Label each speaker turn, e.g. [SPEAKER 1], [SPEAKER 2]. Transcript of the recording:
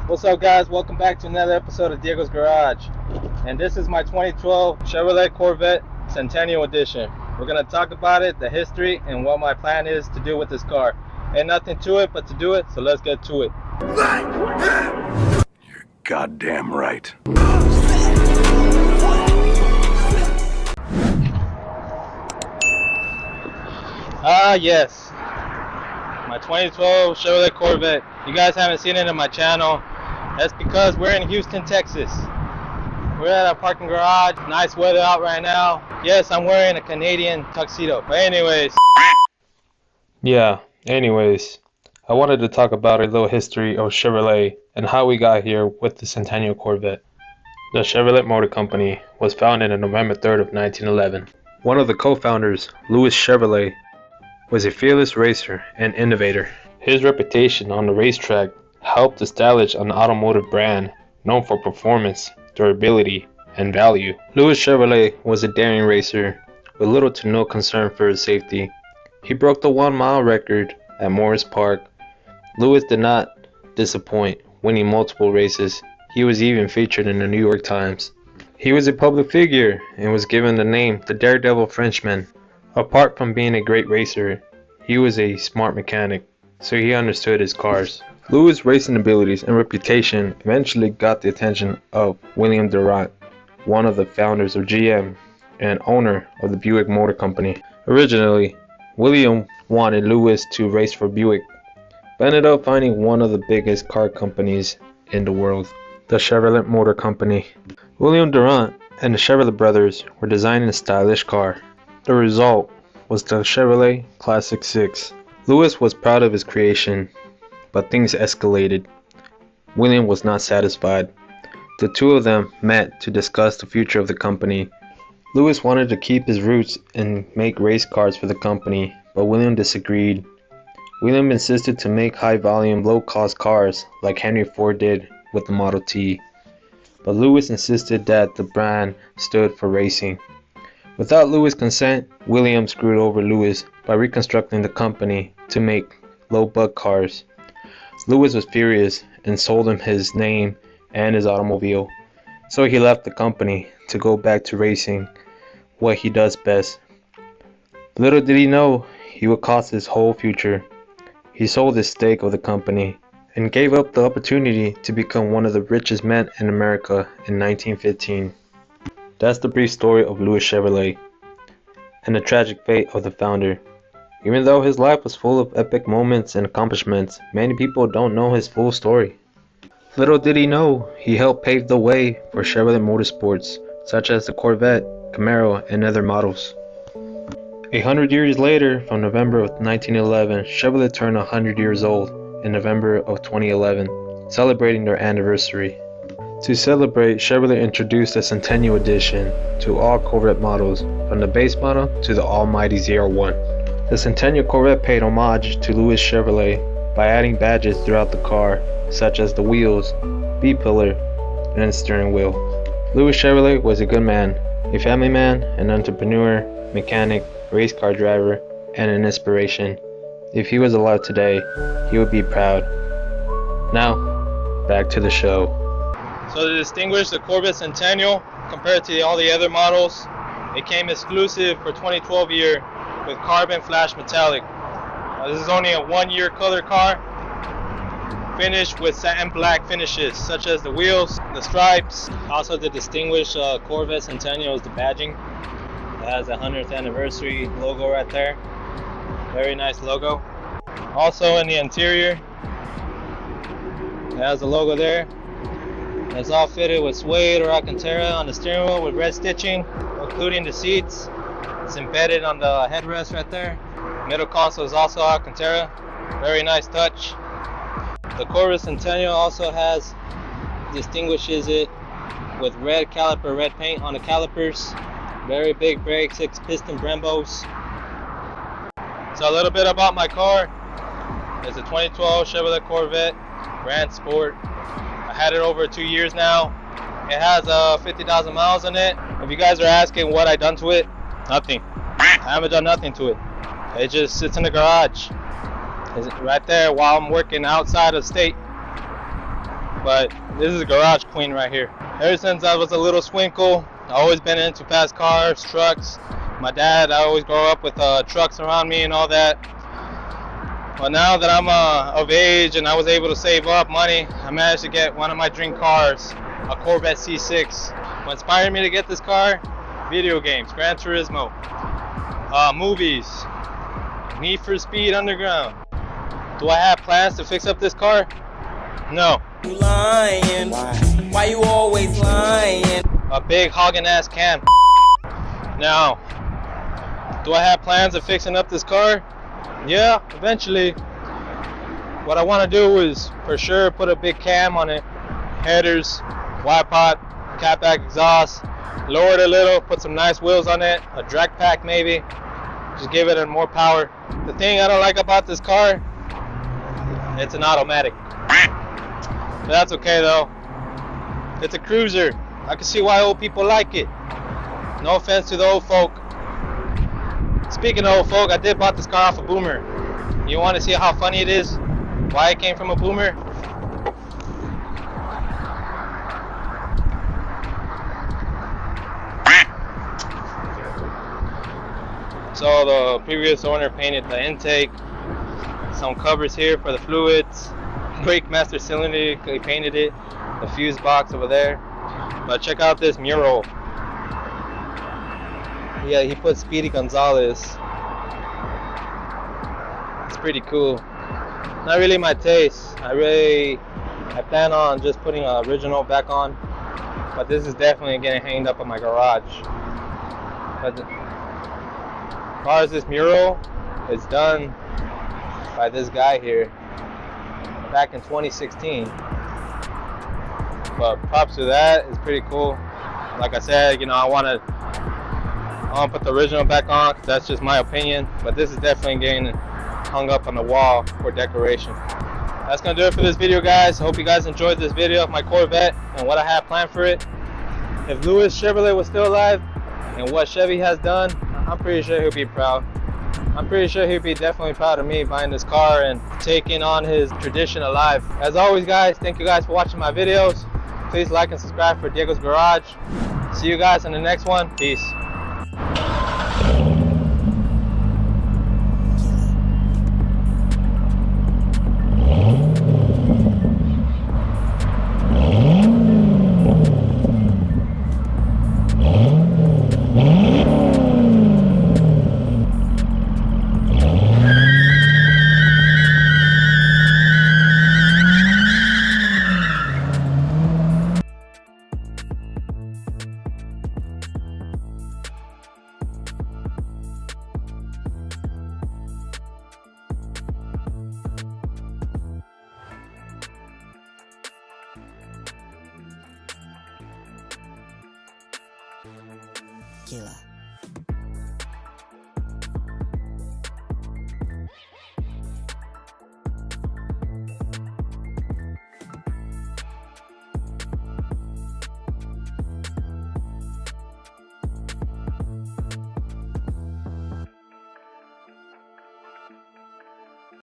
[SPEAKER 1] What's up, guys? Welcome back to another episode of Diego's Garage. And this is my 2012 Chevrolet Corvette Centennial Edition. We're going to talk about it, the history, and what my plan is to do with this car. Ain't nothing to it but to do it, so let's get to it.
[SPEAKER 2] You're goddamn right.
[SPEAKER 1] Yes. My 2012 Chevrolet Corvette. You guys haven't seen it on my channel. That's because we're in Houston, Texas. We're at a parking garage. Nice weather out right now. Yes, I'm wearing a Canadian tuxedo. But anyways.
[SPEAKER 3] Anyways, I wanted to talk about a little history of Chevrolet and how we got here with the Centennial Corvette. The Chevrolet Motor Company was founded on November 3rd of 1911. One of the co-founders, Louis Chevrolet, was a fearless racer and innovator. His reputation on the racetrack helped establish an automotive brand known for performance, durability, and value. Louis Chevrolet was a daring racer with little to no concern for his safety. He broke the 1-mile record at Morris Park. Louis did not disappoint, winning multiple races. He was even featured in the New York Times. He was a public figure and was given the name the Daredevil Frenchman. Apart from being a great racer, he was a smart mechanic, so he understood his cars. Louis' racing abilities and reputation eventually got the attention of William Durant, one of the founders of GM and owner of the Buick Motor Company. Originally, William wanted Louis to race for Buick, but ended up finding one of the biggest car companies in the world, the Chevrolet Motor Company. William Durant and the Chevrolet brothers were designing a stylish car. The result was the Chevrolet Classic 6. Louis was proud of his creation, but things escalated. William was not satisfied. The two of them met to discuss the future of the company. Louis wanted to keep his roots and make race cars for the company, but William disagreed. William insisted to make high-volume, low-cost cars like Henry Ford did with the Model T, but Louis insisted that the brand stood for racing. Without Louis' consent, William screwed over Louis by reconstructing the company to make low-bug cars. Louis was furious and sold him his name and his automobile, so he left the company to go back to racing, what he does best. Little did he know he would cost his whole future. He sold his stake of the company and gave up the opportunity to become one of the richest men in America in 1915. That's the brief story of Louis Chevrolet and the tragic fate of the founder. Even though his life was full of epic moments and accomplishments, many people don't know his full story. Little did he know, he helped pave the way for Chevrolet motorsports, such as the Corvette, Camaro, and other models. 100 years later, from November of 1911, Chevrolet turned 100 years old in November of 2011, celebrating their anniversary. To celebrate, Chevrolet introduced a Centennial Edition to all Corvette models, from the base model to the almighty ZR1. The Centennial Corvette paid homage to Louis Chevrolet by adding badges throughout the car, such as the wheels, B-pillar, and steering wheel. Louis Chevrolet was a good man, a family man, an entrepreneur, mechanic, race car driver, and an inspiration. If he was alive today, he would be proud. Now, back to the show.
[SPEAKER 1] So to distinguish the Corvette Centennial compared to all the other models, it came exclusive for 2012 year with carbon flash metallic. This is only a 1-year color car, finished with satin black finishes such as the wheels, the stripes. Also to distinguish Corvette Centennial is the badging. It has a 100th anniversary logo right there. Very nice logo. Also in the interior, it has the logo there. It's all fitted with suede or Alcantara on the steering wheel with red stitching, including the seats. It's embedded on the headrest right there. Middle console is also Alcantara. Very nice touch. The Corvette Centennial also distinguishes it with red caliper, red paint on the calipers. Very big brakes, 6-piston Brembos. So a little bit about my car. It's a 2012 Chevrolet Corvette Grand Sport. I had it over 2 years now. It has 50,000 miles on it. If you guys are asking what I done to it, nothing. I haven't done nothing to it. It just sits in the garage. It's right there while I'm working outside of state. but this is a garage queen right here. Ever since I was a little swinkle, I've always been into fast cars, trucks. My dad, I always grew up with trucks around me and all that. But now that I'm of age and I was able to save up money, I managed to get one of my dream cars, a Corvette C6. What inspired me to get this car? Video games, Gran Turismo, movies, Need for Speed Underground. Do I have plans to fix up this car? No.
[SPEAKER 4] You lying? Why you always lying?
[SPEAKER 1] A big hogging ass cam. Now, do I have plans of fixing up this car? Yeah, eventually. What I want to do is for sure put a big cam on it, headers, wide pot, catback exhaust, lower it a little, put some nice wheels on it, a drag pack maybe, just give it more power. The thing I don't like about this car, it's an automatic. But that's okay though. It's a cruiser. I can see why old people like it. No offense to the old folk. Speaking of old folk, I did bought this car off a Boomer. You want to see how funny it is? Why it came from a Boomer? So the previous owner painted the intake, some covers here for the fluids, brake master cylinder, he painted it, the fuse box over there. But check out this mural. Yeah, he put Speedy Gonzalez. It's pretty cool. Not really my taste. I plan on just putting an original back on, but this is definitely getting hanged up in my garage. But as far as this mural, it's done by this guy here back in 2016. But props to that, it's pretty cool. Like I said, you know, I want to put the original back on, 'cause that's just my opinion, but this is definitely getting hung up on the wall for decoration. That's gonna do it for this video, guys. Hope you guys enjoyed this video of my Corvette and what I have planned for it. If Louis Chevrolet was still alive and what Chevy has done, I'm pretty sure he'll be proud. I'm pretty sure he'll be definitely proud of me buying this car and taking on his tradition alive. As always, guys, thank you guys for watching my videos. Please like and subscribe for Diego's Garage. See you guys in the next one. Peace.
[SPEAKER 4] Killer.